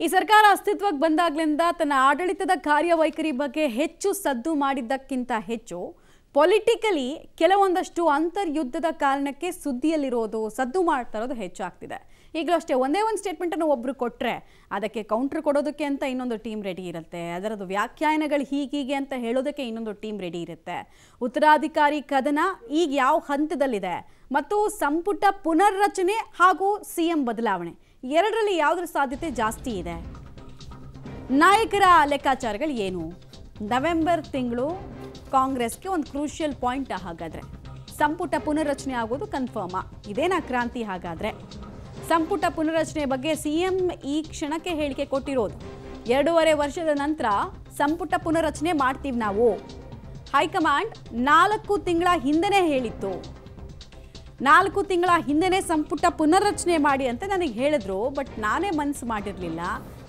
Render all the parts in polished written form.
ಈ ಸರ್ಕಾರ ಅಸ್ತಿತ್ವಕ್ಕೆ ಬಂದಾಗ್ಲಿಂದ ತನ್ನ ಆಡಳಿತದ ಕಾರ್ಯವೈಖರಿ ಬಗ್ಗೆ ಹೆಚ್ಚು ಸದ್ದು ಮಾಡಿದ್ದಕ್ಕಿಂತ ಹೆಚ್ಚು ಪೊಲಿಟಿಕಲಿ ಕೆಲವೊಂದಷ್ಟು ಅಂತರ್ಯುದ್ಧದ ಕಾರಣಕ್ಕೆ ಸುದ್ದಿಯಲ್ಲಿರೋದು ಸದ್ದು ಮಾಡ್ತಾ ಇರೋದು ಹೆಚ್ಚಾಗ್ತಿದೆ. ಈಗಲೂ ಅಷ್ಟೇ ಒಂದೇ ಒಂದು ಸ್ಟೇಟ್ಮೆಂಟನ್ನು ಒಬ್ಬರು ಕೊಟ್ಟರೆ ಅದಕ್ಕೆ ಕೌಂಟರ್ ಕೊಡೋದಕ್ಕೆ ಅಂತ ಇನ್ನೊಂದು ಟೀಮ್ ರೆಡಿ ಇರುತ್ತೆ. ಅದರದ್ದು ವ್ಯಾಖ್ಯಾನಗಳು ಹೀಗೀಗೆ ಅಂತ ಹೇಳೋದಕ್ಕೆ ಇನ್ನೊಂದು ಟೀಮ್ ರೆಡಿ ಇರುತ್ತೆ. ಉತ್ತರಾಧಿಕಾರಿ ಕದನ ಈಗ ಯಾವ ಹಂತದಲ್ಲಿದೆ ಮತ್ತು ಸಂಪುಟ ಪುನರ್ರಚನೆ ಹಾಗೂ ಸಿಎಂ ಬದಲಾವಣೆ ಎರಡರಲ್ಲಿ ಯಾವುದರ ಸಾಧ್ಯತೆ ಜಾಸ್ತಿ ಇದೆ? ನಾಯಕರ ಲೆಕ್ಕಾಚಾರಗಳು ಏನು? ನವೆಂಬರ್ ತಿಂಗಳು ಕಾಂಗ್ರೆಸ್ಗೆ ಒಂದು ಕ್ರೂಷಿಯಲ್ ಪಾಯಿಂಟ್. ಹಾಗಾದರೆ ಸಂಪುಟ ಪುನರ್ರಚನೆ ಆಗೋದು ಕನ್ಫರ್ಮಾ? ಇದೇನಾ ಕ್ರಾಂತಿ? ಹಾಗಾದರೆ ಸಂಪುಟ ಪುನರ್ರಚನೆ ಬಗ್ಗೆ ಸಿಎಂ ಈ ಕ್ಷಣಕ್ಕೆ ಹೇಳಿಕೆ ಕೊಟ್ಟಿರೋದು 2.5 ವರ್ಷದ ನಂತರ ಸಂಪುಟ ಪುನರ್ರಚನೆ ಮಾಡ್ತೀವಿ ನಾವು. ಹೈಕಮಾಂಡ್ 4 ತಿಂಗಳ ಹಿಂದೆನೇ ಹೇಳಿತ್ತು. 4 ತಿಂಗಳ ಹಿಂದೆನೇ ಸಂಪುಟ ಪುನರ್ರಚನೆ ಮಾಡಿ ಅಂತ ನನಗೆ ಹೇಳಿದ್ರು. ಬಟ್ ನಾನೇ ಮನಸ್ಸು ಮಾಡಿರಲಿಲ್ಲ.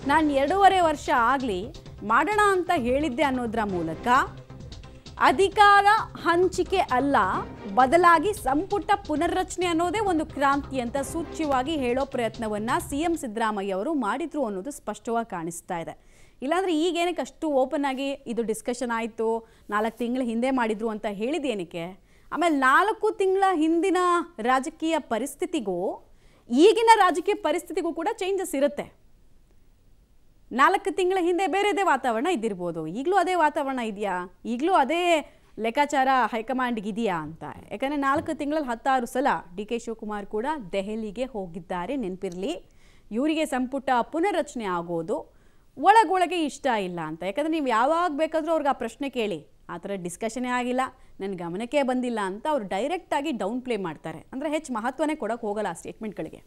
ನಾನು 2.5 ವರ್ಷ ಆಗಲಿ ಮಾಡೋಣ ಅಂತ ಹೇಳಿದ್ದೆ ಅನ್ನೋದ್ರ ಮೂಲಕ ಅಧಿಕಾರ ಹಂಚಿಕೆ ಅಲ್ಲ, ಬದಲಾಗಿ ಸಂಪುಟ ಪುನರ್ರಚನೆ ಅನ್ನೋದೇ ಒಂದು ಕ್ರಾಂತಿ ಅಂತ ಸೂಚ್ಯವಾಗಿ ಹೇಳೋ ಪ್ರಯತ್ನವನ್ನು ಸಿಎಂ ಸಿದ್ದರಾಮಯ್ಯ ಅವರು ಮಾಡಿದ್ರು ಅನ್ನೋದು ಸ್ಪಷ್ಟವಾಗಿ ಕಾಣಿಸ್ತಾ ಇದೆ. ಇಲ್ಲಾಂದರೆ ಈಗೇನಕ್ಕೆ ಅಷ್ಟು ಓಪನ್ ಆಗಿ ಇದು ಡಿಸ್ಕಷನ್ ಆಯಿತು, 4 ತಿಂಗಳ ಹಿಂದೆ ಮಾಡಿದ್ರು ಅಂತ ಹೇಳಿದ್ದೇನಕ್ಕೆ? ಆಮೇಲೆ 4 ತಿಂಗಳ ಹಿಂದಿನ ರಾಜಕೀಯ ಪರಿಸ್ಥಿತಿಗೂ ಈಗಿನ ರಾಜಕೀಯ ಪರಿಸ್ಥಿತಿಗೂ ಕೂಡ ಚೇಂಜಸ್ ಇರುತ್ತೆ. 4 ತಿಂಗಳ ಹಿಂದೆ ಬೇರೆದೇ ವಾತಾವರಣ ಇದ್ದಿರ್ಬೋದು, ಈಗಲೂ ಅದೇ ವಾತಾವರಣ ಇದೆಯಾ? ಈಗಲೂ ಅದೇ ಲೆಕ್ಕಾಚಾರ ಹೈಕಮಾಂಡ್ಗೆ ಇದೆಯಾ ಅಂತ. ಯಾಕಂದರೆ 4 ತಿಂಗಳಲ್ಲಿ 16 ಸಲ ಡಿ ಕೆ ಶಿವಕುಮಾರ್ ಕೂಡ ದೆಹಲಿಗೆ ಹೋಗಿದ್ದಾರೆ, ನೆನಪಿರಲಿ. ಇವರಿಗೆ ಸಂಪುಟ ಪುನರ್ರಚನೆ ಆಗೋದು ಒಳಗೊಳಗೆ ಇಷ್ಟ ಇಲ್ಲ ಅಂತ. ಯಾಕಂದರೆ ನೀವು ಯಾವಾಗ ಬೇಕಾದರೂ ಅವ್ರಿಗೆ ಆ ಪ್ರಶ್ನೆ ಕೇಳಿ, ಆ ಥರ ಡಿಸ್ಕಷನೇ ಆಗಿಲ್ಲ, ನನ್ನ ಗಮನಕ್ಕೆ ಬಂದಿಲ್ಲ ಅಂತ ಅವ್ರು ಡೈರೆಕ್ಟಾಗಿ ಡೌನ್ ಪ್ಲೇ ಮಾಡ್ತಾರೆ. ಅಂದರೆ ಹೆಚ್ಚು ಮಹತ್ವನೇ ಕೊಡೋಕೆ ಹೋಗಲ್ಲ ಆ ಸ್ಟೇಟ್ಮೆಂಟ್ಗಳಿಗೆ.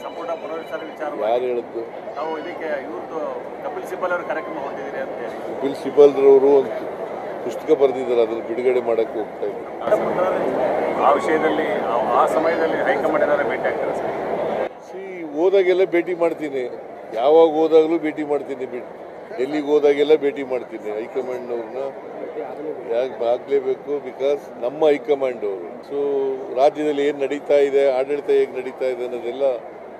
ಸಂಪುಟ ಪುನರ್ರಚನೆ ವಿಚಾರ ಯಾರು ಹೇಳಿದ್ದು? ನಾವು ಇದಕ್ಕೆ ಇವ್ರದ್ದು ಕಪಿಲ್ ಸಿಬಲ್ ಅವರು ಕಾರ್ಯಕ್ರಮ ಹೊಂದಿದ್ದೀರಿ ಅಂತ ಹೇಳಿ ಕಪಿಲ್ ಸಿಬಲ್ ಅವರು ಒಂದು ಪುಸ್ತಕ ಬರೆದಿದ್ದಾರೆ, ಅದನ್ನು ಬಿಡುಗಡೆ ಮಾಡೋಕ್ಕೆ ಹೋಗ್ತಾ ಇದ್ದಾರೆ. ಆ ವಿಷಯದಲ್ಲಿ ಆ ಸಮಯದಲ್ಲಿ ಹೈಕಮಾಂಡ್ ಏನಾದ್ರು ಭೇಟಿ ಆಗ್ತಾರೆ ಸರ್? ಹೋದಾಗೆಲ್ಲ ಭೇಟಿ ಮಾಡ್ತೀನಿ, ಯಾವಾಗ ಹೋದಾಗಲೂ ಭೇಟಿ ಮಾಡ್ತೀನಿ, ಡೆಲ್ಲಿಗೆ ಹೋದಾಗೆಲ್ಲ ಭೇಟಿ ಮಾಡ್ತೀನಿ. ಹೈಕಮಾಂಡ್ನವ್ರನ್ನ ಯಾಕೆ ಆಗಲೇಬೇಕು, ಬಿಕಾಸ್ ನಮ್ಮ ಹೈಕಮಾಂಡ್ ಅವರು. ಸೊ ರಾಜ್ಯದಲ್ಲಿ ಏನು ನಡೀತಾ ಇದೆ, ಆಡಳಿತ ಹೇಗೆ ನಡೀತಾ ಇದೆ ಅನ್ನೋದೆಲ್ಲ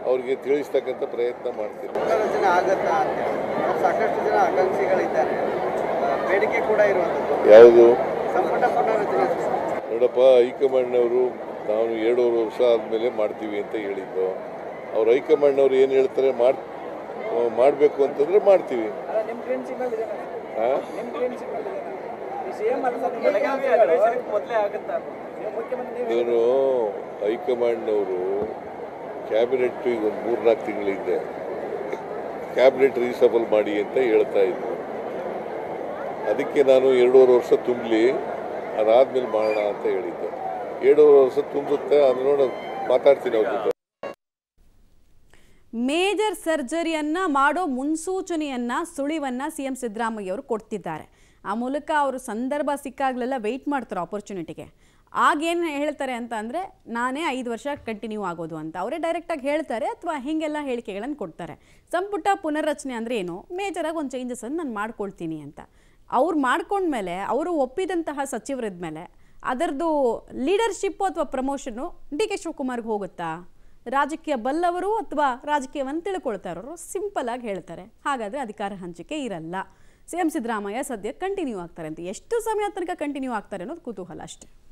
ಅವ್ರಿಗೆ ತಿಳಿಸ್ತಕ್ಕಂಥ ಪ್ರಯತ್ನ ಮಾಡ್ತೀನಿ. ಪುನರ್ರಚನೆ ಆಗತ್ತಾ ಅಂತ ಸಾಕಷ್ಟು ಜನ ಆಕಾಂಕ್ಷಿಗಳಿದ್ದಾರೆ, ಬೇಡಿಕೆ ಕೂಡ ಇರುವಂಥದ್ದು. ಯಾವುದು? ಸಂಪುಟ ಪುನರ್ರಚನೆ. ನೋಡಪ್ಪ, ಹೈಕಮಾಂಡ್ನವರು ನಾವು 2.5 ವರ್ಷ ಆದಮೇಲೆ ಮಾಡ್ತೀವಿ ಅಂತ ಹೇಳಿದ್ದು. ಅವ್ರು ಹೈಕಮಾಂಡ್ನವ್ರು ಏನು ಹೇಳ್ತಾರೆ ಮಾಡಬೇಕು ಅಂತಂದರೆ ಮಾಡ್ತೀವಿ. ಏನು ಹೈಕಮಾಂಡ್ನವರು ಕ್ಯಾಬಿನೆಟ್ ಈಗ ಒಂದು 3-4 ತಿಂಗಳಿಂದ ಕ್ಯಾಬಿನೆಟ್ ರೀಸಬಲ್ ಮಾಡಿ ಅಂತ ಹೇಳ್ತಾ ಇದ್ರು. ಅದಕ್ಕೆ ನಾನು 2.5 ವರ್ಷ ತುಂಬಲಿ, ಅದಾದ್ಮೇಲೆ ಮಾಡೋಣ ಅಂತ ಹೇಳಿದ್ದೆ. 2.5 ವರ್ಷ ತುಂಬುತ್ತೆ, ಅದನ್ನ ನೋಡಿ ಮಾತಾಡ್ತೀನಿ ಅವ್ರ ಜೊತೆ. ಮೇಜರ್ ಸರ್ಜರಿಯನ್ನು ಮಾಡೋ ಮುನ್ಸೂಚನೆಯನ್ನು, ಸುಳಿವನ್ನು ಸಿಎಂ ಸಿದ್ದರಾಮಯ್ಯ ಅವರು ಕೊಡ್ತಿದ್ದಾರೆ. ಆ ಮೂಲಕ ಅವರು ಸಂದರ್ಭ ಸಿಕ್ಕಾಗಲೆಲ್ಲ ವೆಯ್ಟ್ ಮಾಡ್ತಾರೆ ಆಪರ್ಚುನಿಟಿಗೆ. ಆಗೇನು ಹೇಳ್ತಾರೆ ಅಂತ ಅಂದರೆ ನಾನೇ 5 ವರ್ಷ ಕಂಟಿನ್ಯೂ ಆಗೋದು ಅಂತ ಅವರೇ ಡೈರೆಕ್ಟಾಗಿ ಹೇಳ್ತಾರೆ, ಅಥವಾ ಹೀಗೆಲ್ಲ ಹೇಳಿಕೆಗಳನ್ನು ಕೊಡ್ತಾರೆ. ಸಂಪುಟ ಪುನರ್ರಚನೆ ಅಂದರೆ ಏನು? ಮೇಜರಾಗಿ ಒಂದು ಚೇಂಜಸನ್ನು ನಾನು ಮಾಡ್ಕೊಳ್ತೀನಿ ಅಂತ ಅವ್ರು ಮಾಡ್ಕೊಂಡ್ಮೇಲೆ, ಅವರು ಒಪ್ಪಿದಂತಹ ಸಚಿವರಿದ್ದ ಮೇಲೆ ಅದರದ್ದು ಲೀಡರ್ಶಿಪ್ಪು ಅಥವಾ ಪ್ರಮೋಷನ್ನು ಡಿ ಕೆ ಶಿವಕುಮಾರ್ಗೆ ಹೋಗುತ್ತಾ? ರಾಜಕೀಯ ಬಲ್ಲವರು ಅಥವಾ ರಾಜಕೀಯವನ್ನು ತಿಳ್ಕೊಳ್ತಾ ಇರೋರು ಸಿಂಪಲ್ ಆಗಿ ಹೇಳ್ತಾರೆ, ಹಾಗಾದರೆ ಅಧಿಕಾರ ಹಂಚಿಕೆ ಇರಲ್ಲ. ಸಿಎಂ ಸಿದ್ದರಾಮಯ್ಯ ಸದ್ಯ ಕಂಟಿನ್ಯೂ ಆಗ್ತಾರೆ ಅಂತ. ಎಷ್ಟು ಸಮಯ ತನಕ ಕಂಟಿನ್ಯೂ ಆಗ್ತಾರೆ ಅನ್ನೋದು ಕುತೂಹಲ ಅಷ್ಟೇ.